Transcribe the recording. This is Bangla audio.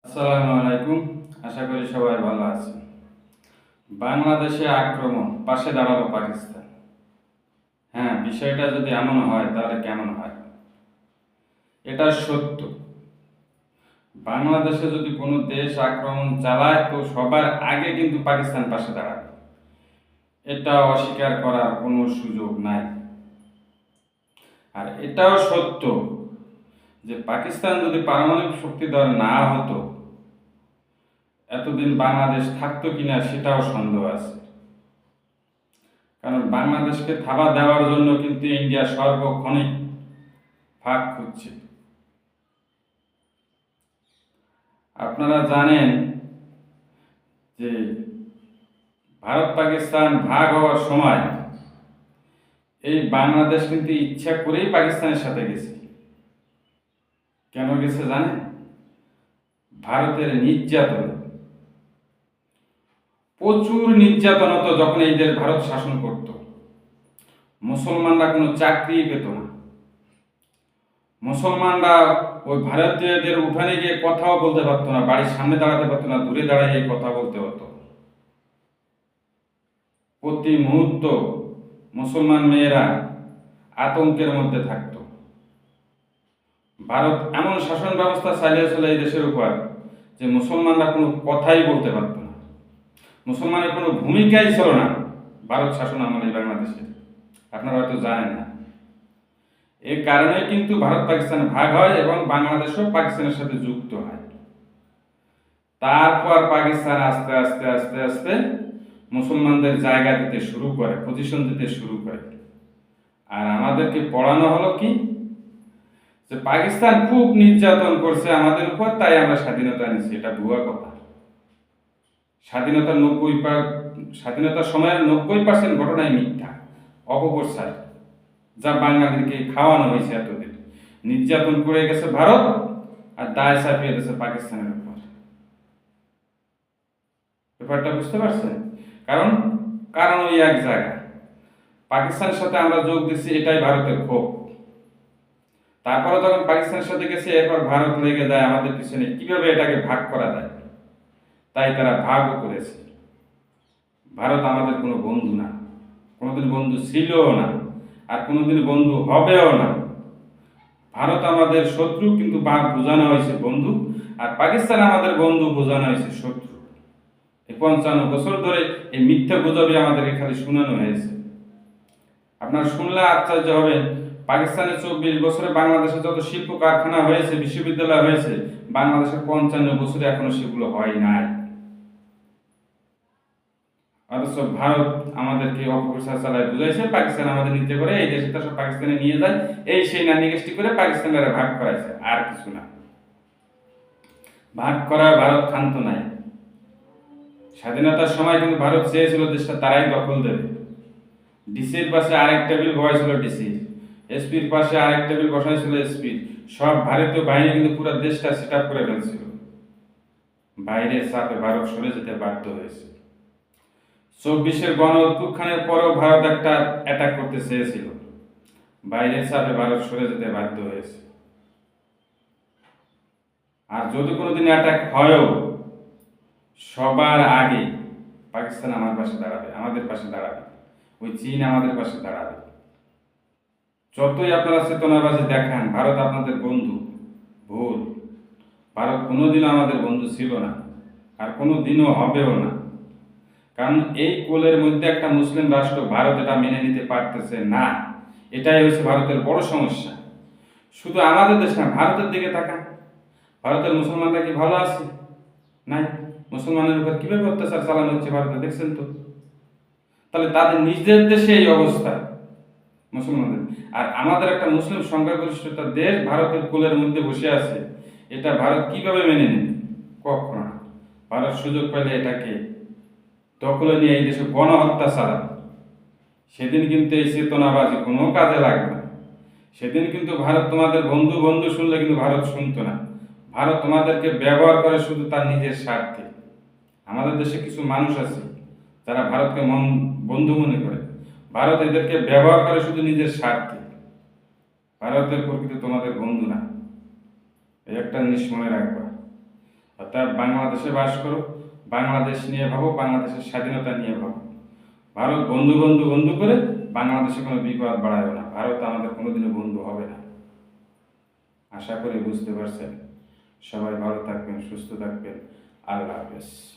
আসসালামু আলাইকুম। আশা করি সবাই ভালো আছেন। বাংলাদেশে আক্রমণ, পাশে দাঁড়ালো পাকিস্তান। হ্যাঁ, বিষয়টা যদি এমন হয় তাহলে কেমন হয়? এটা সত্য। বাংলাদেশে যদি কোনো দেশ আক্রমণ চালায় তো সবার আগে কিন্তু পাকিস্তান পাশে দাঁড়াবে। এটা অস্বীকার করার কোনো সুযোগ নাই। আর এটাও সত্য যে পাকিস্তান যদি পারমাণবিক শক্তিধর না হতো, এতদিন বাংলাদেশ থাকতো কিনা সেটাও সন্দেহ আছে। কারণ বাংলাদেশকে থাবা দেওয়ার জন্য কিন্তু ইন্ডিয়া সর্বক্ষণিক ফাঁক খুঁজছে। আপনারা জানেন যে ভারত পাকিস্তান ভাগ হওয়ার সময় এই বাংলাদেশ কিন্তু ইচ্ছা করেই পাকিস্তানের সাথে গেছে। কেন গেছে জানেন? ভারতের নির্যাতন, প্রচুর নির্যাতন হতো যখন এই দেশ ভারত শাসন করত। মুসলমানরা কোনো চাকরি পেত না। মুসলমানরা ওই ভারতীয়দের উঠানে গিয়ে কথাও বলতে পারতো না, বাড়ির সামনে দাঁড়াতে পারতো না, দূরে দাঁড়িয়ে কথা বলতে হতো। প্রতি মুহূর্ত মুসলমান মেয়েরা আতঙ্কের মধ্যে থাকত। ভারত এমন শাসন ব্যবস্থা চালিয়েছিল এই দেশের উপর যে মুসলমানরা কোনো কথাই বলতে পারত না, মুসলমানের কোনো ভূমিকাই ছিল না ভারত শাসন আমলে বাংলাদেশে। আপনারা হয়তো জানেন না। এই কারণে কিন্তু ভারত পাকিস্তান ভাগ হয় এবং বাংলাদেশও পাকিস্তানের সাথে যুক্ত হয়। তারপর পাকিস্তান আস্তে আস্তে আস্তে আস্তে মুসলমানদের জায়গা দিতে শুরু করে, পজিশন দিতে শুরু করে। আর আমাদেরকে পড়ানো হলো কি, যে পাকিস্তান খুব নির্যাতন করছে আমাদের উপর, তাই আমরা স্বাধীনতা নিচ্ছি। এটা ভুয়া কথা। স্বাধীনতার সময়ের 90% ঘটনাই মিথ্যা, অপপ্রচার, যা বাঙালিকে খাওয়ানো হয়েছে এতদিন। নির্যাতন করে গেছে ভারত আর দায় চাপিয়ে দিয়েছে পাকিস্তানের উপর। ব্যাপারটা বুঝতে পারছেন? কারণ কারণ ওই এক জায়গা, পাকিস্তানের সাথে আমরা যোগ দিচ্ছি, এটাই ভারতের ক্ষোভ। তারপরে যখন পাকিস্তানের সাথে গেছে, এরপর ভারত লেগে যায় আমাদের পিছনে কিভাবে এটাকে ভাগ করা যায়। তাই তারা ভাগও করেছে। ভারত আমাদের কোনো বন্ধু না, কোনোদিন বন্ধু ছিলও না, আর কোনোদিন বন্ধু হবেও না। ভারত আমাদের শত্রু, কিন্তু বোঝানো হয়েছে বন্ধু। আর পাকিস্তান আমাদের বন্ধু, বোঝানো হয়েছে শত্রু। এই 55 বছর ধরে এই মিথ্যা গুজবে আমাদেরকে খালি শোনানো হয়েছে। আপনারা শুনলে আশ্চর্য হবেন, পাকিস্তানের 24 বছরে বাংলাদেশে যত শিল্প কারখানা হয়েছে, বিশ্ববিদ্যালয় হয়েছে, বাংলাদেশের 55 বছরে এখনো সেগুলো হয় নাই। অথচ ভারত আমাদেরকে অপপ্রচার চালায় বুঝাইছে, পাকিস্তান আমাদের নিতে করে এই দেশে তো সব পাকিস্তানে নিয়ে যায়, এই সেই নানিগাষ্টি করে পাকিস্তানের ভাগ করাইছে, আর কিছু না। ভাগ করা ভারত ক্ষান্ত নাই। স্বাধীনতার সময় কিন্তু ভারত চেয়েছিল দেশটা তারাই দখল দেবে। ডিসির পাশে আরেক টেবিল বসাইছিল ডিসি, এসপির পাশে আরেক টেবিল বসাইছিল এসপি। সব ভারতীয় বাহিনী কিন্তু পুরো দেশটা সেট আপ করে ফেলছিল। বাইরের চাপে ভারত সরে যেতে বাধ্য হয়েছে। 24-এর গণ অভ্যুত্থানের পরেও ভারত একটা অ্যাটাক করতে চেয়েছিল, বাইরের চাপে ভারত সরে যেতে বাধ্য হয়েছে। আর যদি কোনোদিন অ্যাটাক হয়ও, সবার আগে পাকিস্তান আমার পাশে দাঁড়াবে, আমাদের পাশে দাঁড়াবে। ওই চীন আমাদের পাশে দাঁড়াবে। যতই আপনারা চেতনাবাজি দেখান ভারত আপনাদের বন্ধু, ভুল। ভারত কোনোদিনও আমাদের বন্ধু ছিল না, আর কোনোদিনও হবেও না। কারণ এই কোলের মধ্যে একটা মুসলিম রাষ্ট্র ভারত এটা মেনে নিতে পারতেছে না। এটাই হচ্ছে ভারতের বড় সমস্যা। শুধু আমাদের দেশ না, ভারতের দিকে তাকান। ভারতের মুসলমানরা কি ভালো আছে? নাই। মুসলমানের উপর কিভাবে অত্যাচার চালানো হচ্ছে ভারতে, দেখছেন তো? তাহলে তাদের নিজেদের দেশে এই অবস্থা মুসলমানদের, আর আমাদের একটা মুসলিম সংখ্যাগরিষ্ঠতা দেশ ভারতের কোলের মধ্যে বসে আছে, এটা ভারত কিভাবে মেনে নেবে? কখনো না। ভারত সুযোগ পেলে এটাকে দখলে নিয়ে এই দেশে গণহত্যা চালাবে। সেদিন কিন্তু এই চেতনাবাজি কোনো কাজে লাগবে না। সেদিন কিন্তু ভারত তোমাদের বন্ধু বন্ধু শুনলে কিন্তু ভারত শুনতো না। ভারত তোমাদেরকে ব্যবহার করে শুধু তার নিজের স্বার্থে। আমাদের দেশে কিছু মানুষ আছে যারা ভারতকে বন্ধু মনে করে, ভারত এদেরকে ব্যবহার করে শুধু নিজের স্বার্থে। ভারতের প্রকৃতি তোমাদের বন্ধু না, এই একটা জিনিস মনে রাখবা। অর্থাৎ বাংলাদেশে বাস করো, বাংলাদেশ নিয়ে ভাবো, বাংলাদেশের স্বাধীনতা নিয়ে ভাবো। ভারত বন্ধু বন্ধু বন্ধু করে বাংলাদেশে কোনো বিপদ বাড়ায় না। ভারত আমাদের কোনোদিনও বন্ধু হবে না। আশা করি বুঝতে পারছেন। সবাই ভালো থাকবেন, সুস্থ থাকবেন। আল্লাহ হাফেজ।